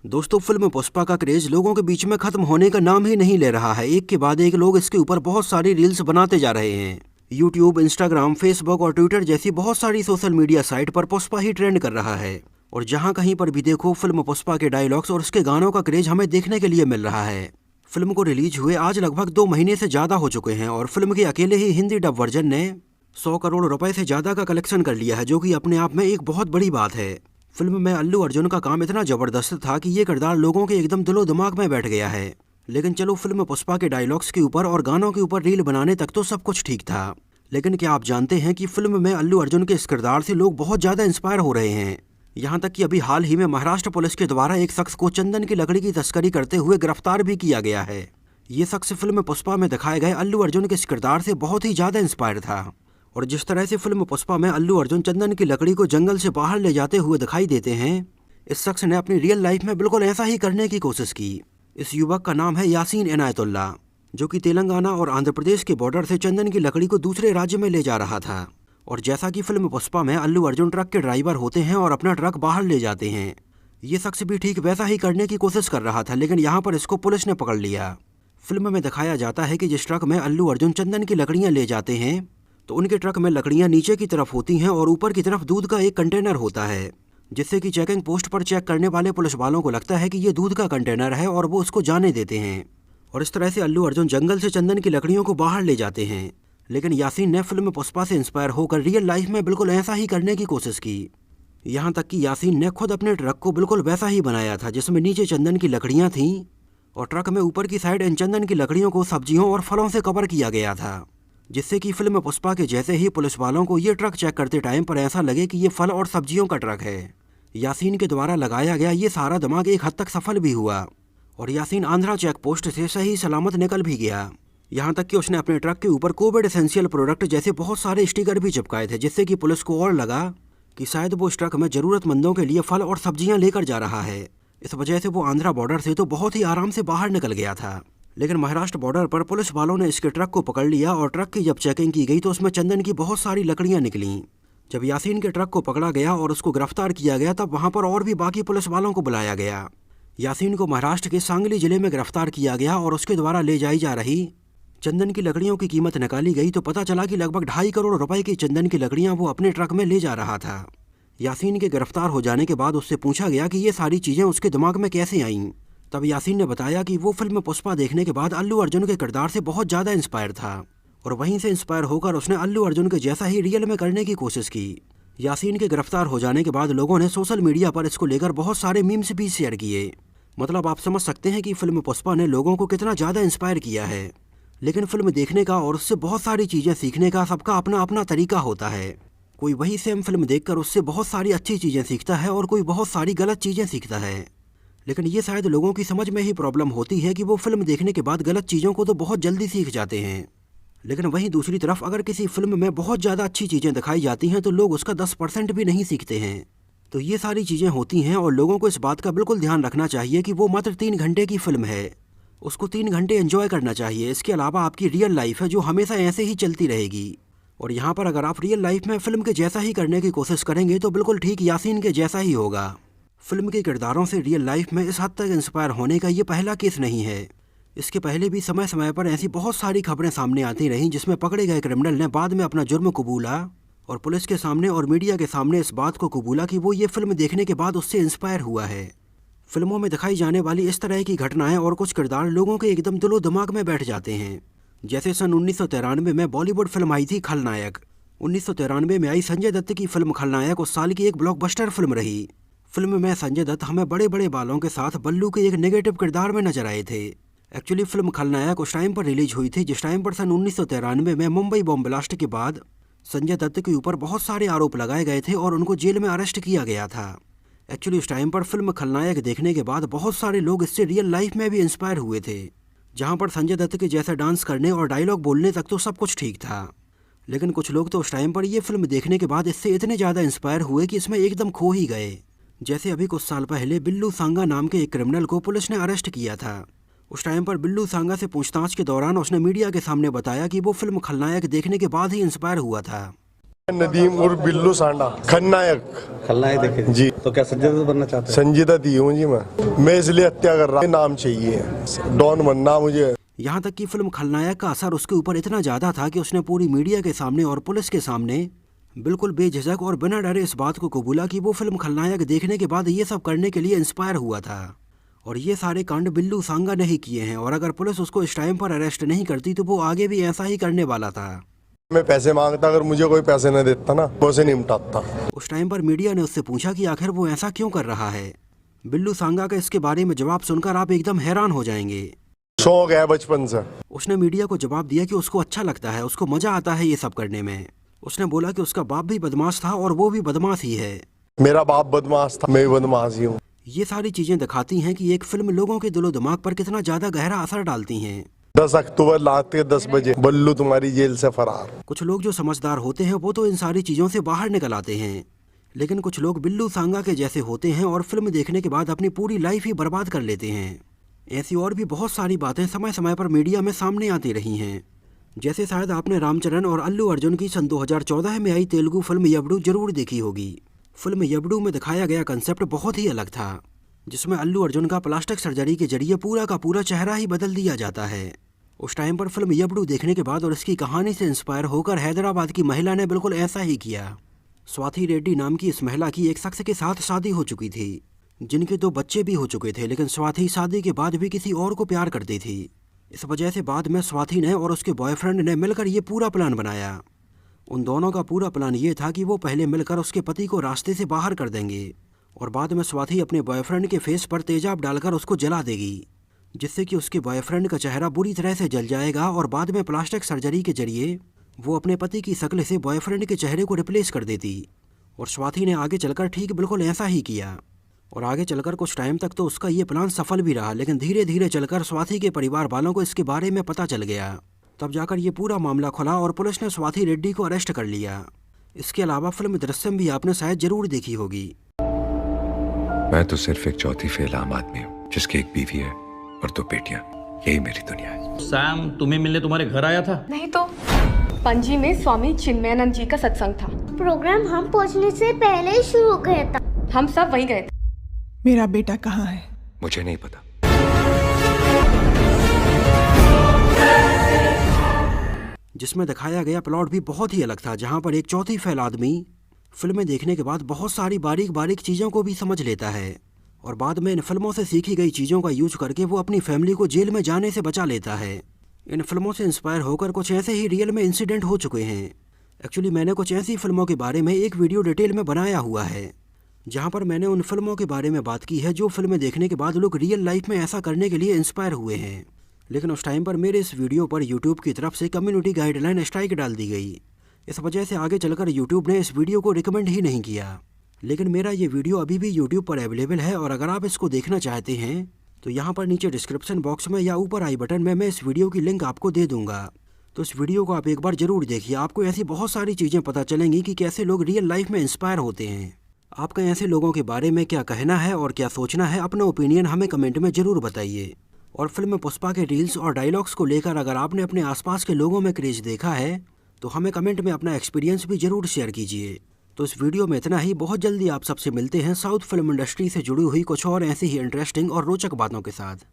दोस्तों, फिल्म पुष्पा का क्रेज लोगों के बीच में खत्म होने का नाम ही नहीं ले रहा है। एक के बाद एक लोग इसके ऊपर बहुत सारी रील्स बनाते जा रहे हैं। यूट्यूब, इंस्टाग्राम, फेसबुक और ट्विटर जैसी बहुत सारी सोशल मीडिया साइट पर पुष्पा ही ट्रेंड कर रहा है। और जहां कहीं पर भी देखो, फिल्म पुष्पा के डायलॉग्स और उसके गानों का क्रेज हमें देखने के लिए मिल रहा है। फिल्म को रिलीज हुए आज लगभग 2 महीने से ज्यादा हो चुके हैं और फिल्म के अकेले ही हिंदी डब वर्जन ने 100 करोड़ रुपए से ज्यादा का कलेक्शन कर लिया है, जो कि अपने आप में एक बहुत बड़ी बात है। फिल्म में अल्लू अर्जुन का काम इतना जबरदस्त था कि ये किरदार लोगों के एकदम दिलो दिमाग में बैठ गया है। लेकिन चलो, फिल्म पुष्पा के डायलॉग्स के ऊपर और गानों के ऊपर रील बनाने तक तो सब कुछ ठीक था। लेकिन क्या आप जानते हैं कि फिल्म में अल्लू अर्जुन के इस किरदार से लोग बहुत ज्यादा इंस्पायर हो रहे हैं। यहाँ तक कि अभी हाल ही में महाराष्ट्र पुलिस के द्वारा एक शख्स को चंदन की लकड़ी की तस्करी करते हुए गिरफ्तार भी किया गया है। ये शख्स फिल्म पुष्पा में दिखाए गए अल्लू अर्जुन के इस किरदार से बहुत ही ज्यादा इंस्पायर था। और जिस तरह से फिल्म पुष्पा में अल्लू अर्जुन चंदन की लकड़ी को जंगल से बाहर ले जाते हुए दिखाई देते हैं, इस शख्स ने अपनी रियल लाइफ में बिल्कुल ऐसा ही करने की कोशिश की। इस युवक का नाम है यासीन इनायतुल्लाह, जो कि तेलंगाना और आंध्र प्रदेश के बॉर्डर से चंदन की लकड़ी को दूसरे राज्य में ले जा रहा था। और जैसा कि फिल्म पुष्पा में अल्लू अर्जुन ट्रक के ड्राइवर होते हैं और अपना ट्रक बाहर ले जाते हैं, ये शख्स भी ठीक वैसा ही करने की कोशिश कर रहा था। लेकिन यहाँ पर इसको पुलिस ने पकड़ लिया। फिल्म में दिखाया जाता है कि जिस ट्रक में अल्लू अर्जुन चंदन की लकड़ियाँ ले जाते हैं, तो उनके ट्रक में लकड़ियाँ नीचे की तरफ होती हैं और ऊपर की तरफ दूध का एक कंटेनर होता है, जिससे कि चेकिंग पोस्ट पर चेक करने वाले पुलिस वालों को लगता है कि ये दूध का कंटेनर है और वो उसको जाने देते हैं। और इस तरह से अल्लू अर्जुन जंगल से चंदन की लकड़ियों को बाहर ले जाते हैं। लेकिन यासीन ने फिल्म पुष्पा से इंस्पायर होकर रियल लाइफ में बिल्कुल ऐसा ही करने की कोशिश की। यहाँ तक कि यासीन ने खुद अपने ट्रक को बिल्कुल वैसा ही बनाया था, जिसमें नीचे चंदन की लकड़ियाँ थीं और ट्रक में ऊपर की साइड इन चंदन की लकड़ियों को सब्जियों और फलों से कवर किया गया था, जिससे कि फिल्म पुष्पा के जैसे ही पुलिस वालों को ये ट्रक चेक करते टाइम पर ऐसा लगे कि ये फल और सब्जियों का ट्रक है। यासीन के द्वारा लगाया गया ये सारा दिमाग एक हद तक सफल भी हुआ और यासीन आंध्रा चेक पोस्ट से सही सलामत निकल भी गया। यहाँ तक कि उसने अपने ट्रक के ऊपर कोविड एसेंशियल प्रोडक्ट जैसे बहुत सारे स्टिकर भी चिपकाए थे, जिससे कि पुलिस को और लगा कि शायद वो इस ट्रक में जरूरतमंदों के लिए फल और सब्जियां लेकर जा रहा है। इस वजह से वो आंध्रा बॉर्डर से तो बहुत ही आराम से बाहर निकल गया था। लेकिन महाराष्ट्र बॉर्डर पर पुलिस वालों ने इसके ट्रक को पकड़ लिया और ट्रक की जब चेकिंग की गई तो उसमें चंदन की बहुत सारी लकड़ियां निकलीं। जब यासीन के ट्रक को पकड़ा गया और उसको गिरफ्तार किया गया, तब वहां पर और भी बाकी पुलिस वालों को बुलाया गया। यासीन को महाराष्ट्र के सांगली जिले में गिरफ्तार किया गया और उसके द्वारा ले जाई जा रही चंदन की लकड़ियों की कीमत निकाली गई तो पता चला कि लगभग 2.5 करोड़ रुपए की चंदन की लकड़ियां वो अपने ट्रक में ले जा रहा था। यासीन के गिरफ्तार हो जाने के बाद उससे पूछा गया कि ये सारी चीजें उसके दिमाग में कैसे आईं। तब यासीन ने बताया कि वो फिल्म पुष्पा देखने के बाद अल्लू अर्जुन के किरदार से बहुत ज्यादा इंस्पायर था और वहीं से इंस्पायर होकर उसने अल्लू अर्जुन के जैसा ही रियल में करने की कोशिश की। यासीन के गिरफ्तार हो जाने के बाद लोगों ने सोशल मीडिया पर इसको लेकर बहुत सारे मीम्स भी शेयर किए। मतलब आप समझ सकते हैं कि फिल्म पुष्पा ने लोगों को कितना ज्यादा इंस्पायर किया है। लेकिन फिल्म देखने का और उससे बहुत सारी चीजें सीखने का सबका अपना अपना तरीका होता है। कोई वही सेम फिल्म देखकर उससे बहुत सारी अच्छी चीजें सीखता है और कोई बहुत सारी गलत चीजें सीखता है। लेकिन ये शायद लोगों की समझ में ही प्रॉब्लम होती है कि वो फिल्म देखने के बाद गलत चीज़ों को तो बहुत जल्दी सीख जाते हैं। लेकिन वहीं दूसरी तरफ अगर किसी फिल्म में बहुत ज़्यादा अच्छी चीज़ें दिखाई जाती हैं तो लोग उसका 10% भी नहीं सीखते हैं। तो ये सारी चीज़ें होती हैं और लोगों को इस बात का बिल्कुल ध्यान रखना चाहिए कि वो मात्र 3 घंटे की फिल्म है, उसको 3 घंटे एंजॉय करना चाहिए। इसके अलावा आपकी रियल लाइफ है जो हमेशा ऐसे ही चलती रहेगी। और यहाँ पर अगर आप रियल लाइफ में फिल्म के जैसा ही करने की कोशिश करेंगे तो बिल्कुल ठीक यासीन के जैसा ही होगा। फिल्म के किरदारों से रियल लाइफ में इस हद तक इंस्पायर होने का ये पहला केस नहीं है। इसके पहले भी समय समय पर ऐसी बहुत सारी खबरें सामने आती रहीं जिसमें पकड़े गए क्रिमिनल ने बाद में अपना जुर्म कबूला और पुलिस के सामने और मीडिया के सामने इस बात को कबूला कि वो ये फिल्म देखने के बाद उससे इंस्पायर हुआ है। फिल्मों में दिखाई जाने वाली इस तरह की घटनाएं और कुछ किरदार लोगों के एकदम दिलो दिमाग में बैठ जाते हैं। जैसे सन 1993 में बॉलीवुड फिल्म आई थी खलनायक। 1993 में आई संजय दत्त की फिल्म खलनायक उस साल की एक ब्लॉकबस्टर फिल्म रही। फिल्म में संजय दत्त हमें बड़े बड़े बालों के साथ बल्लू के एक नेगेटिव किरदार में नजर आए थे। एक्चुअली फिल्म खलनायक उस टाइम पर रिलीज हुई थी जिस टाइम पर सन 1993 में मुंबई बॉम्ब ब्लास्ट के बाद संजय दत्त के ऊपर बहुत सारे आरोप लगाए गए थे और उनको जेल में अरेस्ट किया गया था। एक्चुअली उस टाइम पर फिल्म खलनायक देखने के बाद बहुत सारे लोग इससे रियल लाइफ में भी इंस्पायर हुए थे, जहाँ पर संजय दत्त के जैसा डांस करने और डायलॉग बोलने तक तो सब कुछ ठीक था। लेकिन कुछ लोग तो उस टाइम पर ये फिल्म देखने के बाद इससे इतने ज़्यादा इंस्पायर हुए कि इसमें एकदम खो ही गए। जैसे अभी कुछ साल पहले बिल्लू सांगा नाम के एक क्रिमिनल को पुलिस ने अरेस्ट किया था। उस टाइम पर बिल्लू सांगा से पूछताछ के दौरान उसने मीडिया के सामने बताया कि वो फिल्म खलनायक देखने के बाद ही इंस्पायर हुआ था। नदीम उर्फ बिल्लू सांडा, खलनायक देखे जी। तो क्या संजय दत्त बनना चाहते हैं? संजीदा दी हूँ जी। मैं इसलिए हत्या कर रहा हूँ, नाम चाहिए, डॉन बनना मुझे। यहाँ तक कि फिल्म खलनायक का असर उसके ऊपर इतना ज़्यादा था कि उसने पूरी मीडिया के सामने और पुलिस के सामने बिल्कुल बेझिझक और बिना डरे इस बात को कबूला कि वो फिल्म खलनायक देखने के बाद ये सब करने के लिए इंस्पायर हुआ था। और ये सारे कांड बिल्लू सांगा ने ही किए हैं, और अगर पुलिस उसको इस टाइम पर अरेस्ट नहीं करती तो वो आगे भी ऐसा ही करने वाला था। मैं पैसे मांगता, अगर मुझे कोई पैसे न देता ना, वो से निपटाता। उस टाइम पर मीडिया ने उससे पूछा कि आखिर वो ऐसा क्यों कर रहा है। बिल्लू सांगा का इसके बारे में जवाब सुनकर आप एकदम हैरान हो जाएंगे। शौक है बचपन से। उसने मीडिया को जवाब दिया कि उसको अच्छा लगता है, उसको मजा आता है ये सब करने में। उसने बोला कि उसका बाप भी बदमाश था और वो भी बदमाश ही है। मेरा बाप बदमाश था, मैं भी बदमाश ही हूँ। ये सारी चीजें दिखाती हैं कि एक फिल्म लोगों के दिलो दिमाग पर कितना ज्यादा गहरा असर डालती हैं। 10 अक्टूबर रात के 10 बजे बल्लू तुम्हारी जेल से फरार। कुछ लोग जो समझदार होते हैं वो तो इन सारी चीजों से बाहर निकल आते हैं, लेकिन कुछ लोग बिल्लू सांगा के जैसे होते हैं और फिल्म देखने के बाद अपनी पूरी लाइफ ही बर्बाद कर लेते हैं। ऐसी और भी बहुत सारी बातें समय समय पर मीडिया में सामने आती रही हैं। जैसे शायद आपने रामचरण और अल्लू अर्जुन की सन 2014 में आई तेलुगु फिल्म यबडू जरूर देखी होगी। फिल्म यबडू में दिखाया गया कंसेप्ट बहुत ही अलग था, जिसमें अल्लू अर्जुन का प्लास्टिक सर्जरी के जरिए पूरा का पूरा चेहरा ही बदल दिया जाता है। उस टाइम पर फिल्म यबडू देखने के बाद और इसकी कहानी से इंस्पायर होकर हैदराबाद की महिला ने बिल्कुल ऐसा ही किया। स्वाति रेड्डी नाम की इस महिला की एक शख्स के साथ शादी हो चुकी थी, जिनके 2 बच्चे भी हो चुके थे, लेकिन स्वाति शादी के बाद भी किसी और को प्यार करती थी। इस वजह से बाद में स्वाति ने और उसके बॉयफ्रेंड ने मिलकर ये पूरा प्लान बनाया। उन दोनों का पूरा प्लान ये था कि वो पहले मिलकर उसके पति को रास्ते से बाहर कर देंगे और बाद में स्वाति अपने बॉयफ्रेंड के फेस पर तेजाब डालकर उसको जला देगी, जिससे कि उसके बॉयफ्रेंड का चेहरा बुरी तरह से जल जाएगा और बाद में प्लास्टिक सर्जरी के जरिए वो अपने पति की शक्ल से बॉयफ्रेंड के चेहरे को रिप्लेस कर देती। और स्वाति ने आगे चलकर ठीक बिल्कुल ऐसा ही किया, और आगे चलकर कुछ टाइम तक तो उसका ये प्लान सफल भी रहा, लेकिन धीरे धीरे चलकर स्वाति के परिवार वालों को इसके बारे में पता चल गया। तब जाकर ये पूरा मामला खुला और पुलिस ने स्वाति रेड्डी को अरेस्ट कर लिया। इसके अलावा फिल्म दृश्यम भी आपने शायद जरूर देखी होगी। मैं तो सिर्फ एक चौथी फेल आम आदमी हूँ, जिसकी एक बीवी है और 2 बेटियां। यही मेरी दुनिया है। सैम तुम्हें मिलने तुम्हारे घर आया था? नहीं तो पणजी में स्वामी चिन्मयानंद जी का सत्संग था। प्रोग्राम हम पहुंचने से पहले ही शुरू हो गया था। हम सब वहीं गए थे। मेरा बेटा कहाँ है? मुझे नहीं पता। जिसमें दिखाया गया प्लॉट भी बहुत ही अलग था, जहां पर एक चौथी फेल आदमी फिल्में देखने के बाद बहुत सारी बारीक बारीक चीज़ों को भी समझ लेता है और बाद में इन फिल्मों से सीखी गई चीज़ों का यूज करके वो अपनी फैमिली को जेल में जाने से बचा लेता है। इन फिल्मों से इंस्पायर होकर कुछ ऐसे ही रियल में इंसिडेंट हो चुके हैं। एक्चुअली मैंने कुछ ऐसी फिल्मों के बारे में एक वीडियो डिटेल में बनाया हुआ है, जहां पर मैंने उन फिल्मों के बारे में बात की है जो फिल्में देखने के बाद लोग रियल लाइफ में ऐसा करने के लिए इंस्पायर हुए हैं। लेकिन उस टाइम पर मेरे इस वीडियो पर यूट्यूब की तरफ से कम्युनिटी गाइडलाइन स्ट्राइक डाल दी गई। इस वजह से आगे चलकर यूट्यूब ने इस वीडियो को रिकमेंड ही नहीं किया। लेकिन मेरा ये वीडियो अभी भी यूट्यूब पर अवेलेबल है, और अगर आप इसको देखना चाहते हैं तो यहाँ पर नीचे डिस्क्रिप्शन बॉक्स में या ऊपर आई बटन में मैं इस वीडियो की लिंक आपको दे दूंगा। तो इस वीडियो को आप एक बार जरूर देखिए, आपको ऐसी बहुत सारी चीज़ें पता चलेंगी कि कैसे लोग रियल लाइफ में इंस्पायर होते हैं। आपका ऐसे लोगों के बारे में क्या कहना है और क्या सोचना है, अपना ओपिनियन हमें कमेंट में ज़रूर बताइए। और फिल्म पुष्पा के रील्स और डायलॉग्स को लेकर अगर आपने अपने आसपास के लोगों में क्रेज देखा है तो हमें कमेंट में अपना एक्सपीरियंस भी ज़रूर शेयर कीजिए। तो इस वीडियो में इतना ही। बहुत जल्दी आप सबसे मिलते हैं साउथ फिल्म इंडस्ट्री से जुड़ी हुई कुछ और ऐसी ही इंटरेस्टिंग और रोचक बातों के साथ।